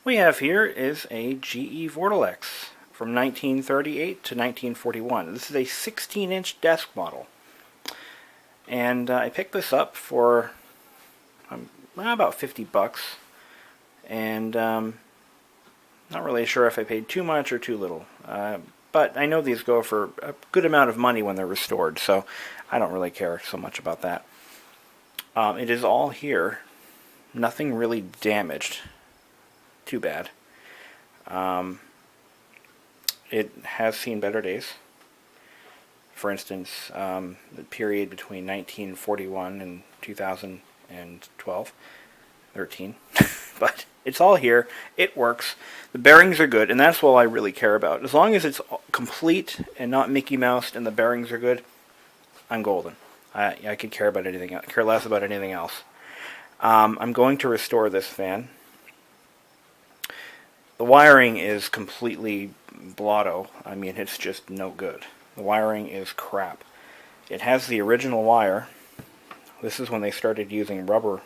We have here is a GE Vortalex from 1938 to 1941. This is a 16-inch desk model. And I picked this up for about 50 bucks. And not really sure if I paid too much or too little. But I know these go for a good amount of money when they're restored, so I don't really care so much about that. It is all here. Nothing really damaged. Too bad. It has seen better days. For instance, the period between 1941 and 2012, 13. But it's all here. It works. The bearings are good, and that's all I really care about. As long as it's complete and not Mickey Moused and the bearings are good, I'm golden. I could care about anything else, care less about anything else. I'm going to restore this fan. The wiring is completely blotto. I mean, it's just no good. The wiring is crap. It has the original wire. This is when they started using rubber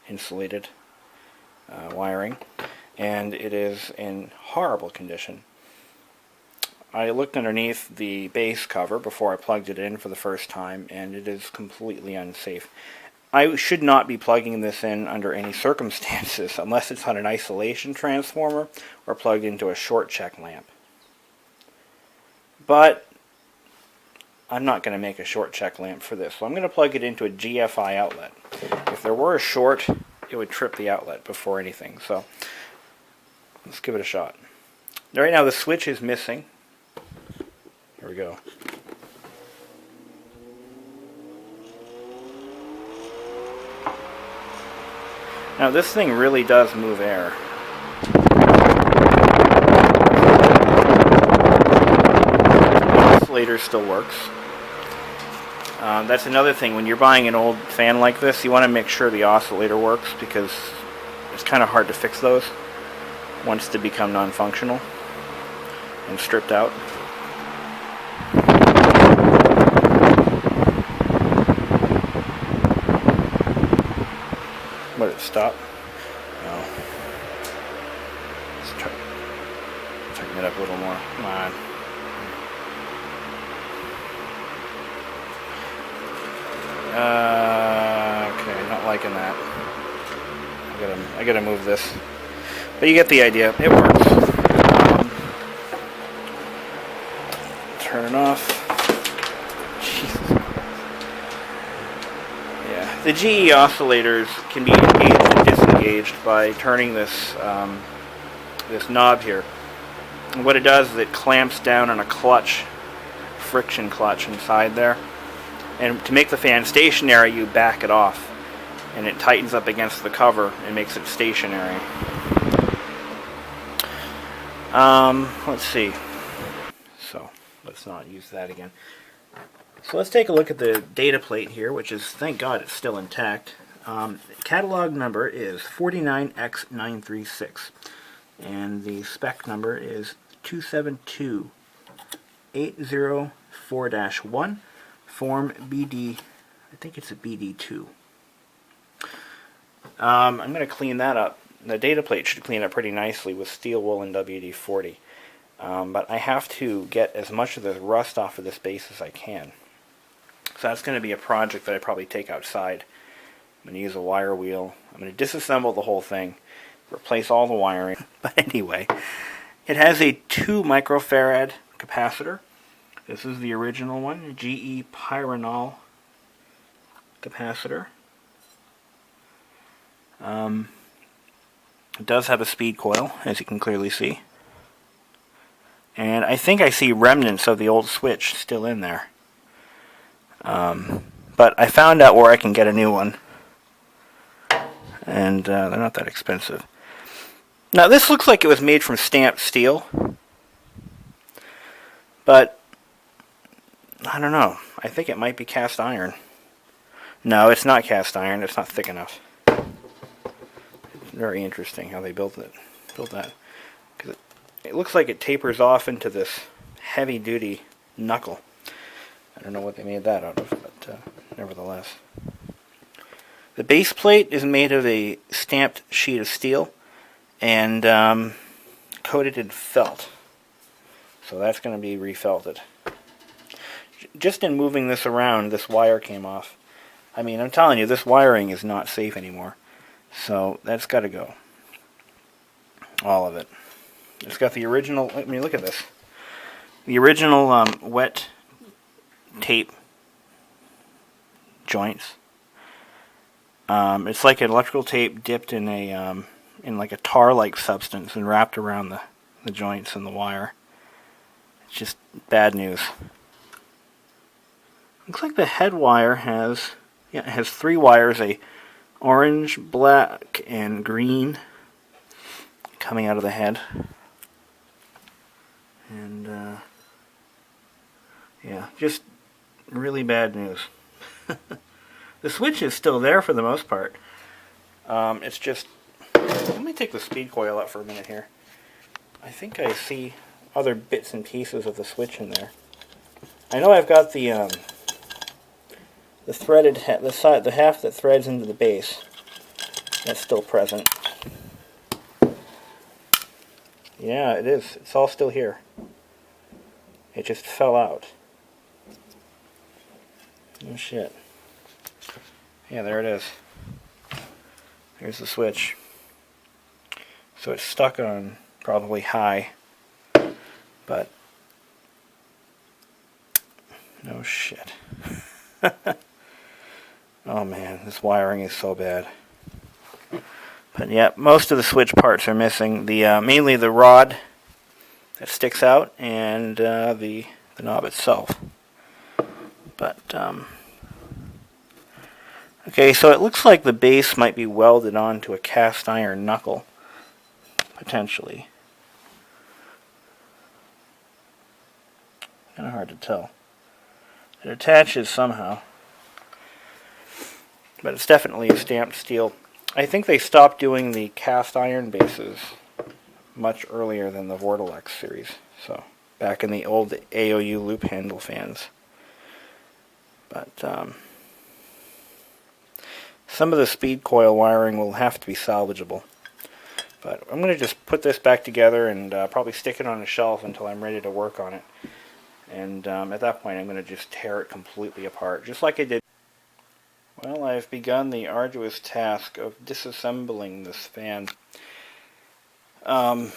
insulated wiring, and it is in horrible condition. I looked underneath the base cover before I plugged it in for the first time, and it is completely unsafe. I should not be plugging this in under any circumstances unless it's on an isolation transformer or plugged into a short check lamp. But I'm not going to make a short check lamp for this, so I'm going to plug it into a GFI outlet. If there were a short, it would trip the outlet before anything, so let's give it a shot. Right now the switch is missing. Here we go. Now this thing really does move air. The oscillator still works. That's another thing. When you're buying an old fan like this, you want to make sure the oscillator works, because it's kind of hard to fix those once they become non-functional and stripped out. Let it stop. No. Let's tighten it up a little more. Come on. Okay, not liking that. I gotta move this. But you get the idea. It works. Turn it off. The GE oscillators can be engaged and disengaged by turning this this knob here. And what it does is it clamps down on a clutch, friction clutch inside there. And to make the fan stationary, you back it off, and it tightens up against the cover and makes it stationary. Let's see. So let's not use that again. So let's take a look at the data plate here, which is, thank God, it's still intact. Catalog number is 49X936, and the spec number is 272804-1, form BD, I think it's a BD2. I'm going to clean that up. The data plate should clean up pretty nicely with steel wool and WD-40. But I have to get as much of the rust off of this base as I can. So that's going to be a project that I probably take outside. I'm going to use a wire wheel. I'm going to disassemble the whole thing, replace all the wiring. But anyway, it has a 2 microfarad capacitor. This is the original one, GE Pyranol capacitor. It does have a speed coil, as you can clearly see. And I think I see remnants of the old switch still in there. But I found out where I can get a new one. And they're not that expensive. Now this looks like it was made from stamped steel. But I don't know. I think it might be cast iron. No, it's not cast iron. It's not thick enough. It's very interesting how they built that. Because it looks like it tapers off into this heavy-duty knuckle. I don't know what they made that out of, but nevertheless. The base plate is made of a stamped sheet of steel and coated in felt. So that's going to be refelted. Just in moving this around, this wire came off. I mean, I'm telling you, this wiring is not safe anymore. So that's got to go. All of it. It's got the original, I mean, look at this. The original wet tape joints. It's like an electrical tape dipped in a in like a tar-like substance and wrapped around the joints and the wire. It's just bad news. Looks like the head wire has it has 3 wires, a orange, black, and green coming out of the head. And yeah, just really bad news. The switch is still there for the most part. It's just, let me take the speed coil out for a minute here. I think I see other bits and pieces of the switch in there. I know I've got the threaded the half that threads into the base. That's still present. Yeah, it is. It's all still here. It just fell out. Oh shit. Yeah, there it is. Here's the switch. So it's stuck on probably high, but no shit. Oh man, this wiring is so bad. But yeah, most of the switch parts are missing. The mainly the rod that sticks out and the knob itself. But okay, so it looks like the base might be welded onto a cast iron knuckle, potentially. Kind of hard to tell. It attaches somehow, but it's definitely a stamped steel. I think they stopped doing the cast iron bases much earlier than the Vortalex series. So back in the old AOU loop handle fans. But some of the speed coil wiring will have to be salvageable. But I'm going to just put this back together and probably stick it on a shelf until I'm ready to work on it. And at that point I'm going to just tear it completely apart, just like I did. Well, I've begun the arduous task of disassembling this fan. I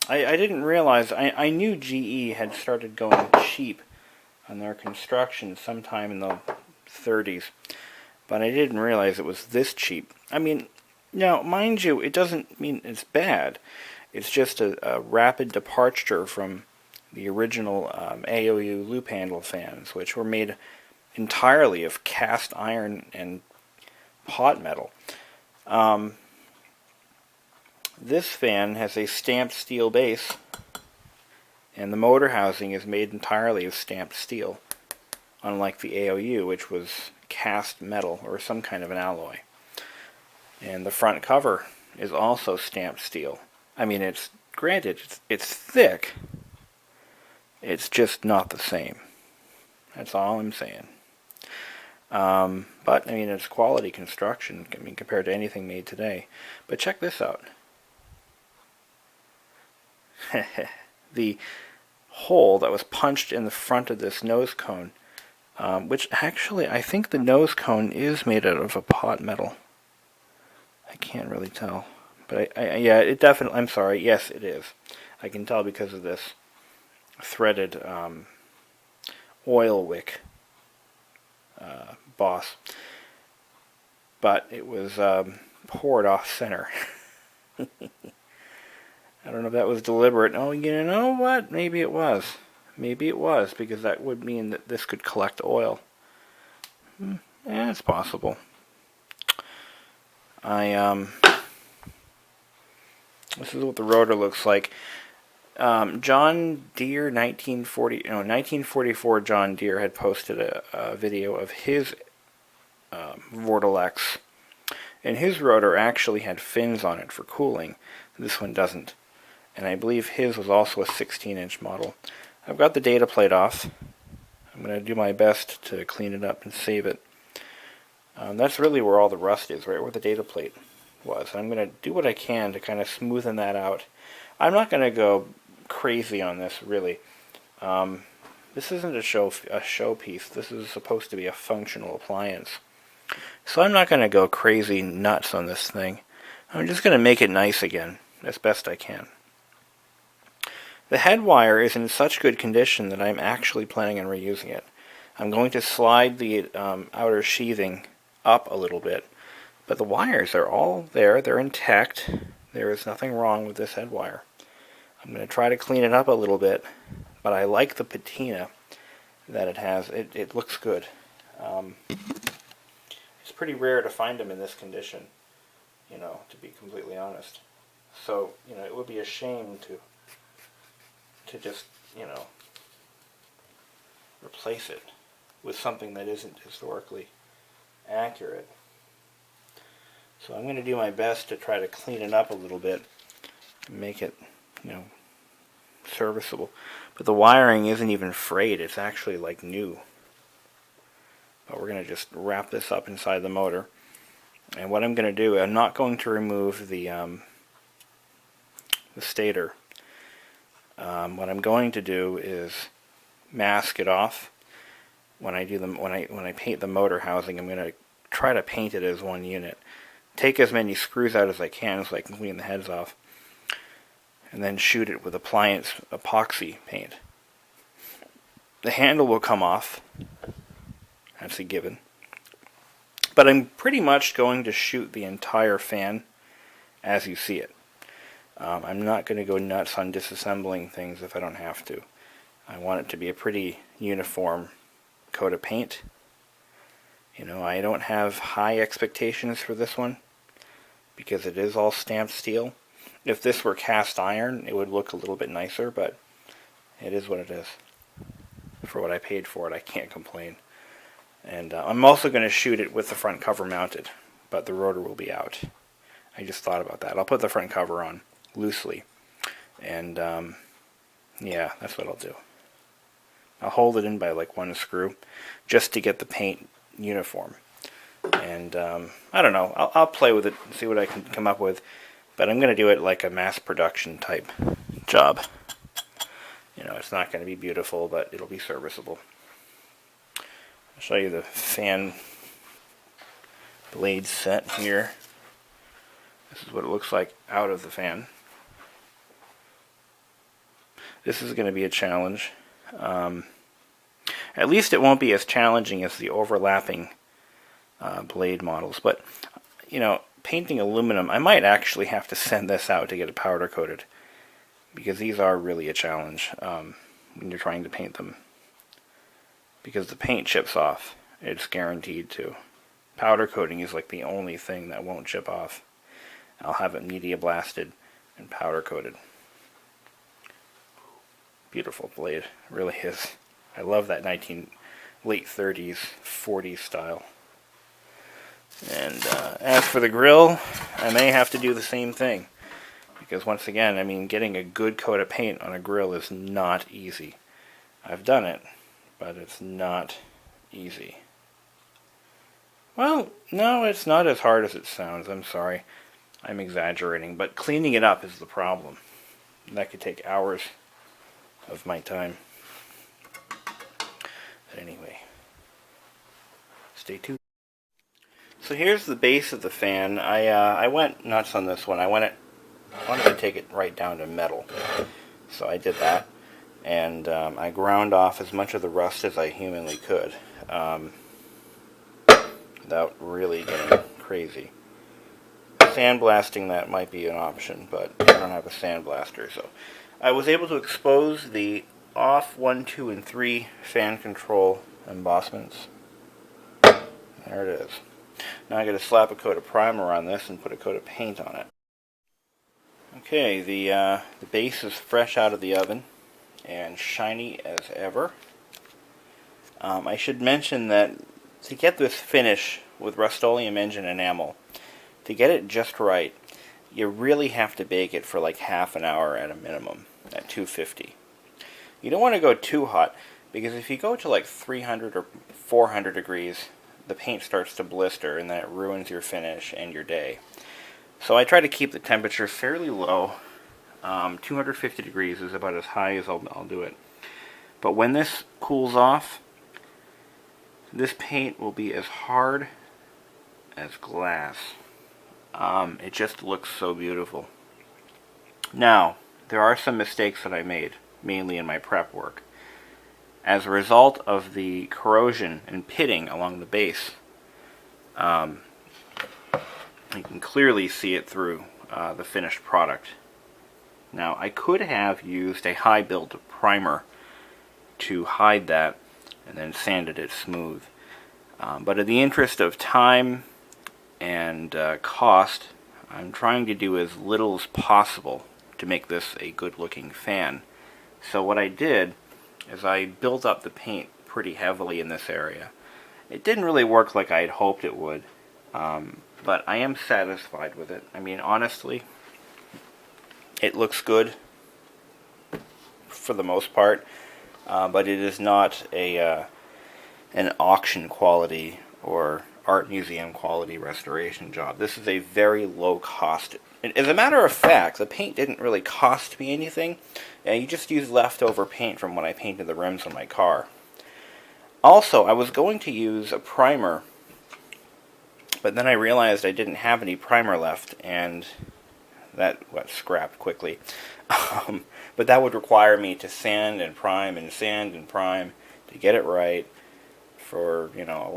didn't realize, I knew GE had started going cheap on their construction sometime in the 30s, but I didn't realize it was this cheap. I mean, now, mind you, it doesn't mean it's bad. It's just a rapid departure from the original AOU loop handle fans, which were made entirely of cast iron and hot metal. This fan has a stamped steel base, and the motor housing is made entirely of stamped steel, unlike the AOU, which was cast metal or some kind of an alloy. And the front cover is also stamped steel. I mean, it's granted, it's thick. It's just not the same. That's all I'm saying. But, I mean, it's quality construction, I mean, compared to anything made today. But check this out. The hole that was punched in the front of this nose cone, which actually, I think the nose cone is made out of a pot metal. I can't really tell. But, yeah, it definitely, I'm sorry, yes, it is. I can tell because of this threaded oil wick boss, but it was poured off center. I don't know if that was deliberate. Oh, you know what? Maybe it was. Maybe it was, because that would mean that this could collect oil. Yeah, it's possible. This is what the rotor looks like. John Deere 1944 John Deere had posted a video of his Vortalex, and his rotor actually had fins on it for cooling. This one doesn't, and I believe his was also a 16-inch model. I've got the data plate off. I'm going to do my best to clean it up and save it. That's really where all the rust is, right where the data plate was. I'm going to do what I can to kind of smoothen that out. I'm not going to go crazy on this, really. This isn't a show piece. This is supposed to be a functional appliance. So I'm not going to go crazy nuts on this thing. I'm just going to make it nice again, as best I can. The head wire is in such good condition that I'm actually planning on reusing it. I'm going to slide the outer sheathing up a little bit, but the wires are all there. They're intact. There is nothing wrong with this head wire. I'm going to try to clean it up a little bit, but I like the patina that it has. It looks good. It's pretty rare to find them in this condition, you know, to be completely honest. So, you know, it would be a shame to just, you know, replace it with something that isn't historically accurate. So I'm going to do my best to try to clean it up a little bit and make it, you know, serviceable. But the wiring isn't even frayed. It's actually like new. But we're going to just wrap this up inside the motor. And what I'm going to do, I'm not going to remove the stator. What I'm going to do is mask it off. When I do when I paint the motor housing, I'm going to try to paint it as one unit. Take as many screws out as I can so I can clean the heads off, and then shoot it with appliance epoxy paint. The handle will come off. That's a given. But I'm pretty much going to shoot the entire fan as you see it. I'm not going to go nuts on disassembling things if I don't have to. I want it to be a pretty uniform coat of paint. You know, I don't have high expectations for this one because it is all stamped steel. If this were cast iron, it would look a little bit nicer, but it is what it is. For what I paid for it, I can't complain. And I'm also going to shoot it with the front cover mounted, but the rotor will be out. I just thought about that. I'll put the front cover on loosely, and yeah, that's what I'll do. I'll hold it in by like one screw just to get the paint uniform. And I don't know, I'll play with it and see what I can come up with, but I'm going to do it like a mass production type job. You know, it's not going to be beautiful, but it'll be serviceable. I'll show you the fan blade set here. This is what it looks like out of the fan. This is going to be a challenge. At least it won't be as challenging as the overlapping blade models. But, you know, painting aluminum, I might actually have to send this out to get it powder coated, because these are really a challenge when you're trying to paint them. Because the paint chips off. It's guaranteed to. Powder coating is like the only thing that won't chip off. I'll have it media blasted and powder coated. Beautiful blade, it really is. I love that late 30s, 40s style. And as for the grill, I may have to do the same thing. Because once again, I mean, getting a good coat of paint on a grill is not easy. I've done it, but it's not easy. Well, no, it's not as hard as it sounds. I'm sorry. I'm exaggerating, but cleaning it up is the problem. That could take hours of my time. But anyway, stay tuned. So here's the base of the fan. I went nuts on this one. I wanted to take it right down to metal, so I did that, and I ground off as much of the rust as I humanly could, without really getting crazy. Sandblasting that might be an option, but I don't have a sandblaster, so I was able to expose the off 1, 2, and 3 fan control embossments. There it is. Now I got to slap a coat of primer on this and put a coat of paint on it. Okay, the base is fresh out of the oven and shiny as ever. I should mention that to get this finish with Rust-Oleum engine enamel, to get it just right, you really have to bake it for like half an hour at a minimum, at 250. You don't want to go too hot, because if you go to like 300 or 400 degrees, the paint starts to blister, and then it ruins your finish and your day. So I try to keep the temperature fairly low. 250 degrees is about as high as I'll do it. But when this cools off, this paint will be as hard as glass. It just looks so beautiful. Now, there are some mistakes that I made, mainly in my prep work. As a result of the corrosion and pitting along the base, you can clearly see it through the finished product. Now, I could have used a high build primer to hide that and then sanded it smooth. But in the interest of time and cost, I'm trying to do as little as possible to make this a good looking fan. So what I did is I built up the paint pretty heavily in this area. It didn't really work like I had hoped it would, but I am satisfied with it. I mean, honestly, it looks good for the most part, but it is not an auction quality or art museum quality restoration job. This is a very low cost. As a matter of fact, the paint didn't really cost me anything. You just used leftover paint from when I painted the rims on my car. Also, I was going to use a primer, but then I realized I didn't have any primer left, and that got scrapped quickly. But that would require me to sand and prime and sand and prime to get it right for, you know, a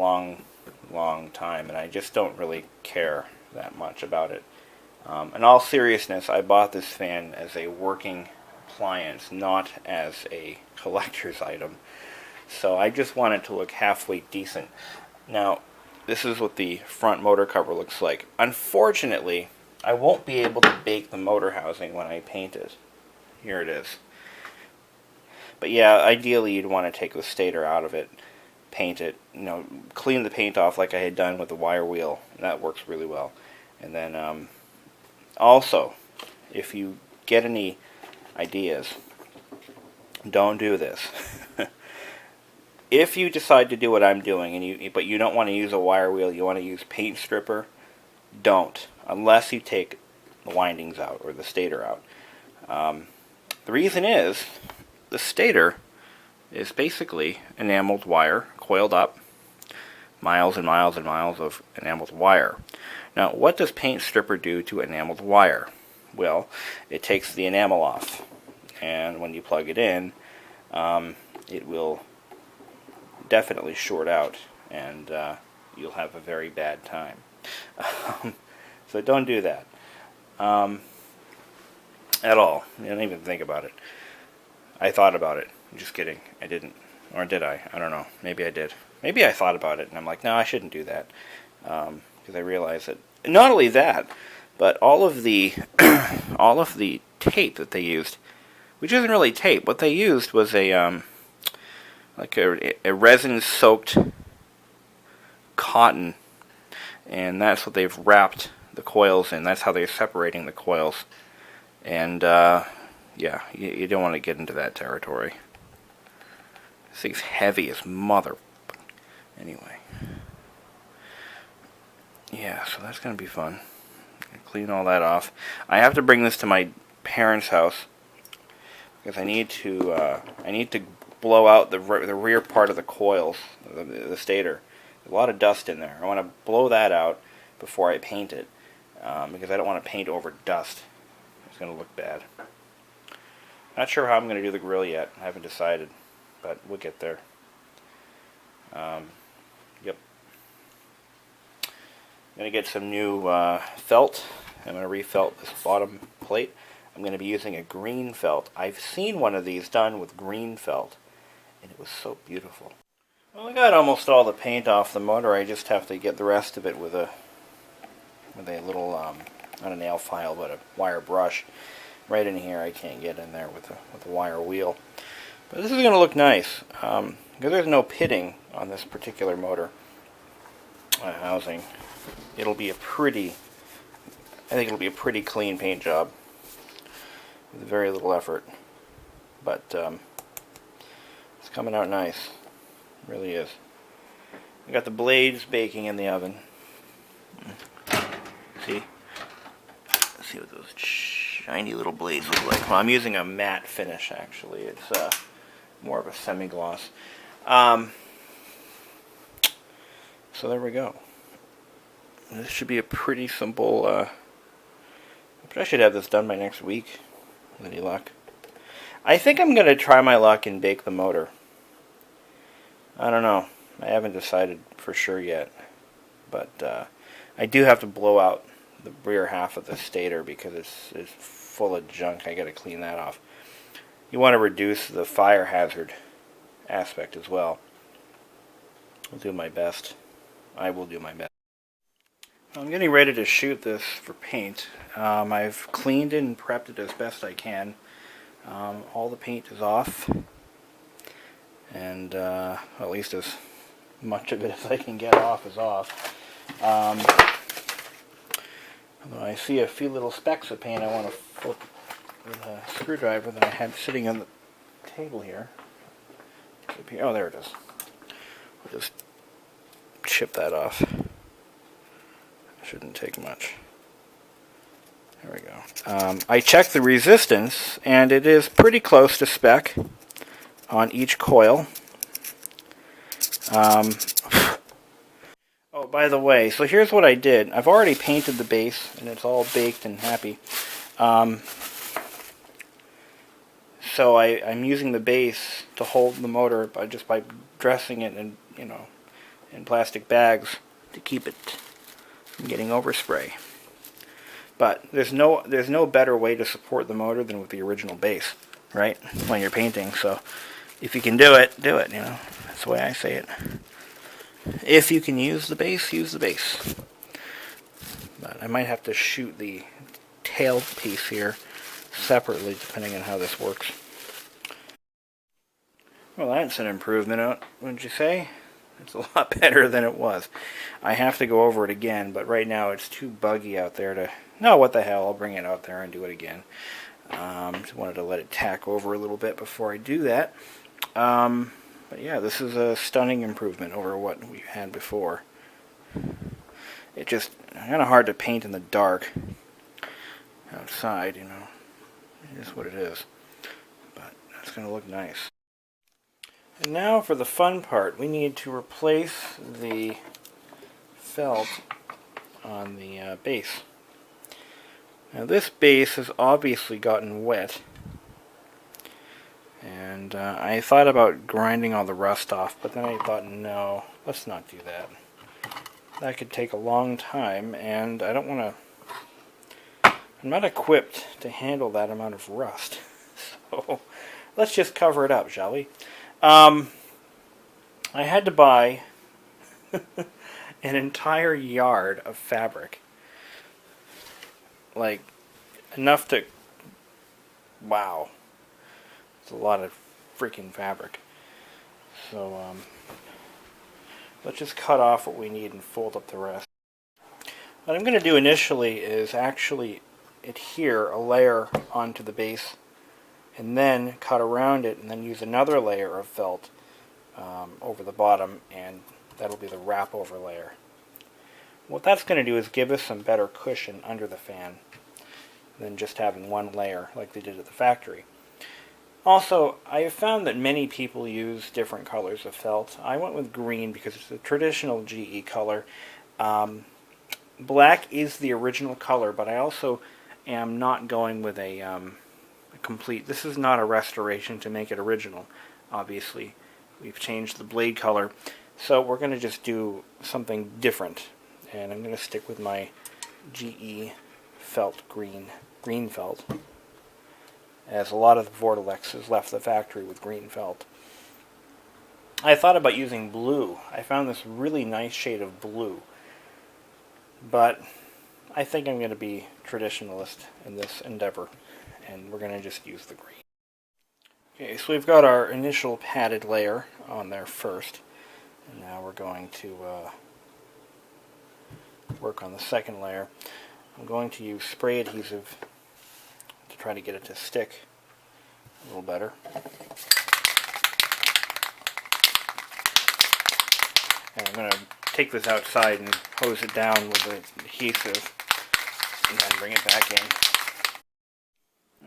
long time, and I just don't really care that much about it. In all seriousness, I bought this fan as a working appliance, not as a collector's item. So I just want it to look halfway decent. Now, this is what the front motor cover looks like. Unfortunately, I won't be able to bake the motor housing when I paint it. Here it is. But yeah, ideally you'd want to take the stator out of it, paint it, you know, clean the paint off like I had done with the wire wheel. That works really well. And then also, if you get any ideas, don't do this. If you decide to do what I'm doing, but you don't want to use a wire wheel, you want to use paint stripper, don't, unless you take the windings out or the stator out. The reason is, the stator is basically enameled wire, coiled up, miles and miles and miles of enameled wire. Now, what does paint stripper do to enameled wire? Well, it takes the enamel off, and when you plug it in, it will definitely short out, and you'll have a very bad time. So don't do that at all. You don't even think about it. I thought about it. Just kidding. I didn't. Or did I? I don't know. Maybe I did. Maybe I thought about it, and I'm like, no, I shouldn't do that. Because I realized that not only that, but all of the all of the tape that they used, which isn't really tape. What they used was a resin-soaked cotton, and that's what they've wrapped the coils in. That's how they're separating the coils. And yeah, you don't want to get into that territory. This thing's heavy as mother. Anyway. Yeah, so that's going to be fun. Clean all that off. I have to bring this to my parents' house because I need to blow out the rear part of the coils, the stator. There's a lot of dust in there. I want to blow that out before I paint it because I don't want to paint over dust. It's going to look bad. Not sure how I'm going to do the grill yet. I haven't decided, but we'll get there. Yep. I'm going to get some new felt. I'm going to refelt this bottom plate. I'm going to be using a green felt. I've seen one of these done with green felt, and it was so beautiful. Well, I got almost all the paint off the motor. I just have to get the rest of it with a little, not a nail file, but a wire brush. Right in here, I can't get in there with a wire wheel. But this is going to look nice, because there's no pitting on this particular motor housing. It'll be a pretty, I think it'll be a pretty clean paint job with very little effort. But coming out nice. It really is. We got the blades baking in the oven. See? See what those shiny little blades look like. Well, I'm using a matte finish, actually. It's more of a semi-gloss. So there we go. This should be a pretty simple, but I should have this done by next week, with any luck. I think I'm going to try my luck and bake the motor. I don't know. I haven't decided for sure yet. But I do have to blow out the rear half of the stator because it's full of junk. I got to clean that off. You want to reduce the fire hazard aspect as well. I'll do my best. I will do my best. I'm getting ready to shoot this for paint. I've cleaned it and prepped it as best I can. All the paint is off, and at least as much of it as I can get off is off. I see a few little specks of paint I want to flip with a screwdriver that I had sitting on the table here. Oh, there it is. I'll just chip that off. Shouldn't take much. There we go. I checked the resistance, and it is pretty close to spec on each coil. Oh, by the way, so here's what I did. I've already painted the base, and it's all baked and happy. So I'm using the base to hold the motor just by dressing it in, in plastic bags to keep it from getting overspray. But there's no better way to support the motor than with the original base, right? When you're painting. So if you can do it, do it. That's the way I say it. If you can use the base, use the base. But I might have to shoot the tail piece here separately, depending on how this works. Well, that's an improvement, wouldn't you say? It's a lot better than it was. I have to go over it again, but right now it's too buggy out there to... No, what the hell, I'll bring it out there and do it again. Just wanted to let it tack over a little bit before I do that. But yeah, this is a stunning improvement over what we had before. It's just kind of hard to paint in the dark outside, It is what it is. But it's going to look nice. And now for the fun part, we need to replace the felt on the base. Now this base has obviously gotten wet, and I thought about grinding all the rust off, but then I thought, no, let's not do that. That could take a long time, and I don't want to... I'm not equipped to handle that amount of rust. So let's just cover it up, shall we? I had to buy an entire yard of fabric. Like, enough to... Wow. It's a lot of freaking fabric. So, let's just cut off what we need and fold up the rest. What I'm going to do initially is actually adhere a layer onto the base, and then cut around it, and then use another layer of felt over the bottom, and that'll be the wrap over layer. What that's going to do is give us some better cushion under the fan than just having one layer like they did at the factory. Also, I have found that many people use different colors of felt. I went with green because it's the traditional GE color. Black is the original color, but I also am not going with a complete... This is not a restoration to make it original, obviously. We've changed the blade color, so we're going to just do something different. And I'm going to stick with my GE felt green felt, as a lot of the Vortalex has left the factory with green felt. I thought about using blue. I found this really nice shade of blue, but I think I'm going to be traditionalist in this endeavor, and we're going to just use the green. Okay, so we've got our initial padded layer on there first, and now we're going to work on the second layer. I'm going to use spray adhesive to try to get it to stick a little better. I'm going to take this outside and hose it down with the adhesive and then bring it back in.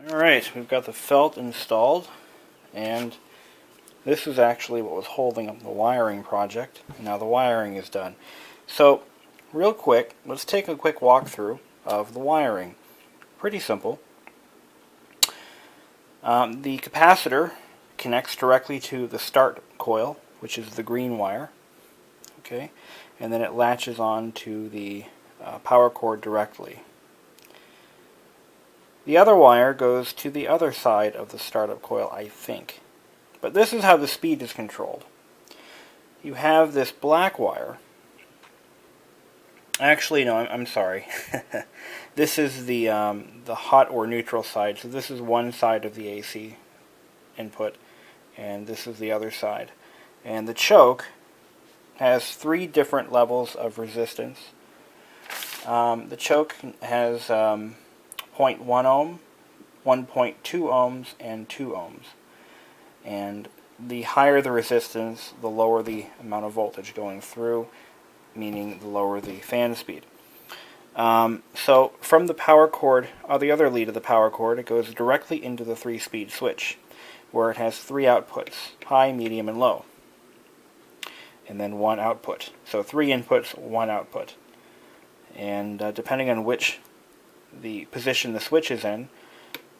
Alright, we've got the felt installed, and this is actually what was holding up the wiring project. Now the wiring is done. So, real quick, let's take a quick walkthrough of the wiring. Pretty simple. The capacitor connects directly to the start coil, which is the green wire. Okay, and then it latches on to the power cord directly. The other wire goes to the other side of the startup coil, I think. But this is how the speed is controlled. You have this black wire. Actually, no, I'm sorry. This is the hot or neutral side. So this is one side of the AC input, and this is the other side. And the choke has 3 different levels of resistance. The choke has 0.1 ohm, 1.2 ohms, and 2 ohms. And the higher the resistance, the lower the amount of voltage going through, meaning the lower the fan speed. So from the power cord, or the other lead of the power cord, it goes directly into the 3-speed switch, where it has 3 outputs, high, medium, and low. And then 1 output. So 3 inputs, 1 output. And depending on which the position the switch is in,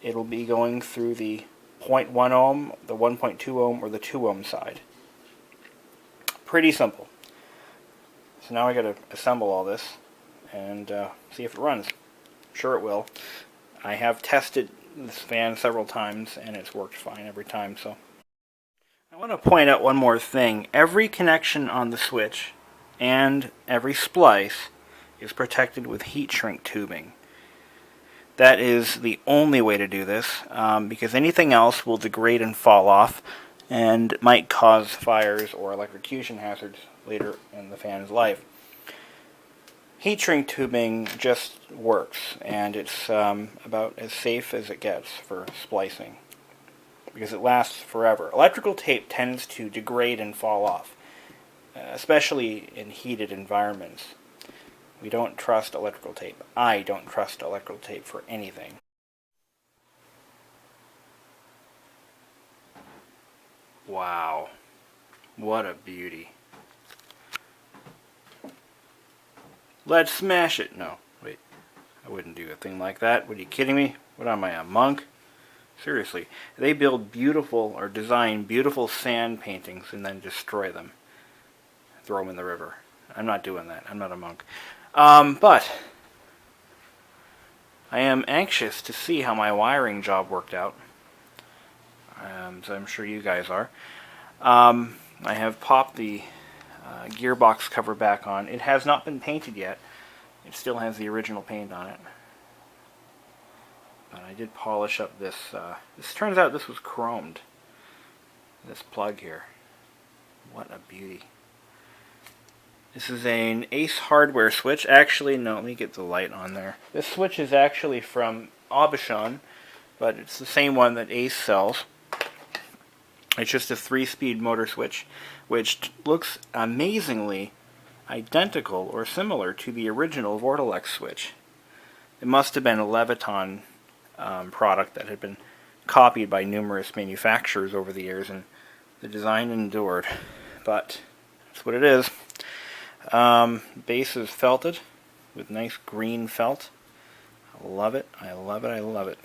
it'll be going through the 0.1 ohm, the 1.2 ohm, or the 2 ohm side. Pretty simple. So now I got to assemble all this and see if it runs. Sure it will. I have tested this fan several times and it's worked fine every time. So I want to point out one more thing. Every connection on the switch and every splice is protected with heat shrink tubing. That is the only way to do this, because anything else will degrade and fall off and might cause fires or electrocution hazards later in the fan's life. Heat shrink tubing just works, and it's about as safe as it gets for splicing, because it lasts forever. Electrical tape tends to degrade and fall off, especially in heated environments. We don't trust electrical tape. I don't trust electrical tape for anything. Wow. What a beauty. Let's smash it. No, wait. I wouldn't do a thing like that. What, are you kidding me? What am I, a monk? Seriously. They build beautiful, or design beautiful sand paintings and then destroy them. Throw them in the river. I'm not doing that. I'm not a monk. But I am anxious to see how my wiring job worked out. So I'm sure you guys are. I have popped the gearbox cover back on. It has not been painted yet. It still has the original paint on it. But I did polish up this. This turns out this was chromed. This plug here. What a beauty. This is an Ace hardware switch. Actually, no, let me get the light on there. This switch is actually from Aubuchon, but it's the same one that Ace sells. It's just a 3-speed motor switch, which looks amazingly identical or similar to the original Vortalex switch. It must have been a Leviton product that had been copied by numerous manufacturers over the years, and the design endured. But that's what it is. Base is felted with nice green felt. I love it. I love it. I love it.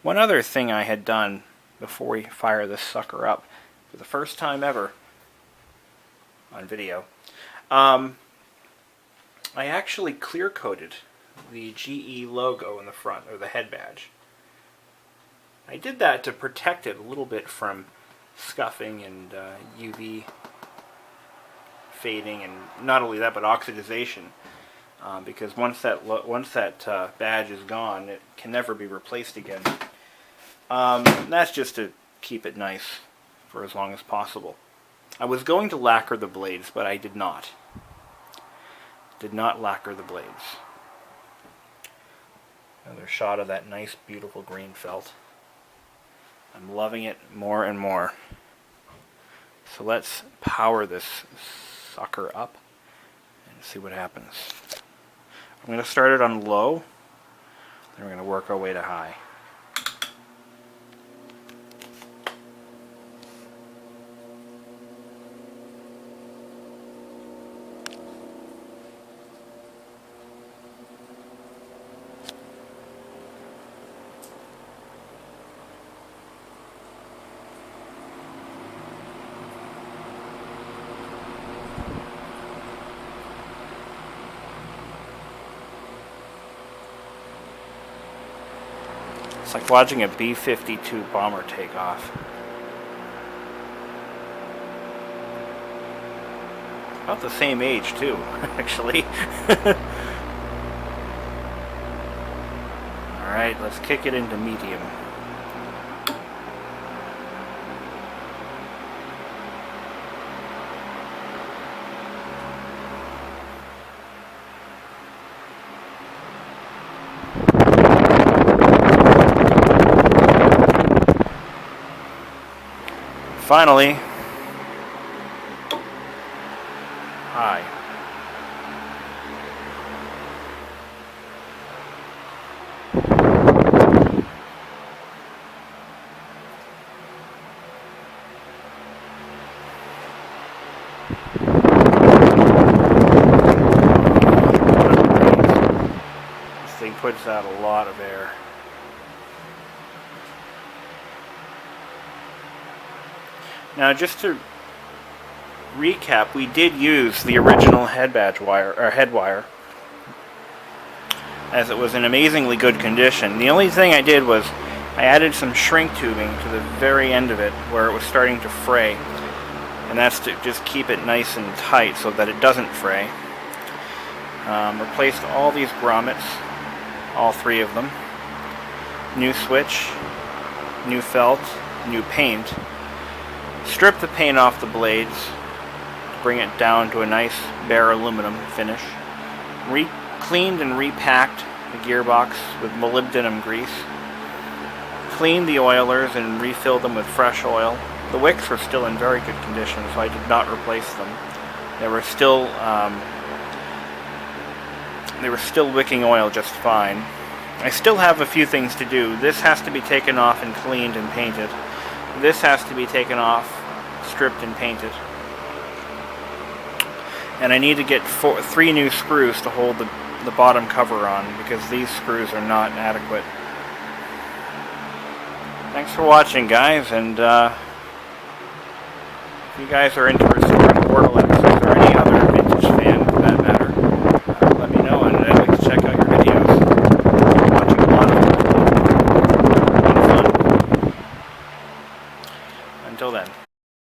One other thing I had done before we fire this sucker up for the first time ever on video, I actually clear coated the GE logo in the front, or the head badge. I did that to protect it a little bit from scuffing and UV fading, and not only that, but oxidization. Because once that badge is gone, it can never be replaced again. That's just to keep it nice for as long as possible. I was going to lacquer the blades, but I did not. Did not lacquer the blades. Another shot of that nice, beautiful green felt. I'm loving it more and more. So let's power this sucker up and see what happens. I'm going to start it on low, then we're going to work our way to high. It's like watching a B-52 bomber take off. About the same age too, actually. Alright, let's kick it into medium. Finally, high. This thing puts out a lot of air. Now, just to recap, we did use the original head wire, as it was in amazingly good condition. The only thing I did was I added some shrink tubing to the very end of it where it was starting to fray, and that's to just keep it nice and tight so that it doesn't fray. Replaced all these grommets, all three of them. New switch, new felt, new paint. Strip the paint off the blades to bring it down to a nice bare aluminum finish. Cleaned and repacked the gearbox with molybdenum grease. Cleaned the oilers and refilled them with fresh oil. The wicks were still in very good condition, so I did not replace them. They were still wicking oil just fine. I still have a few things to do. This has to be taken off and cleaned and painted. This has to be taken off, stripped and painted. And I need to get 3 new screws to hold the bottom cover on, because these screws are not adequate. Thanks for watching, guys, and if you guys are into restoring Vortalex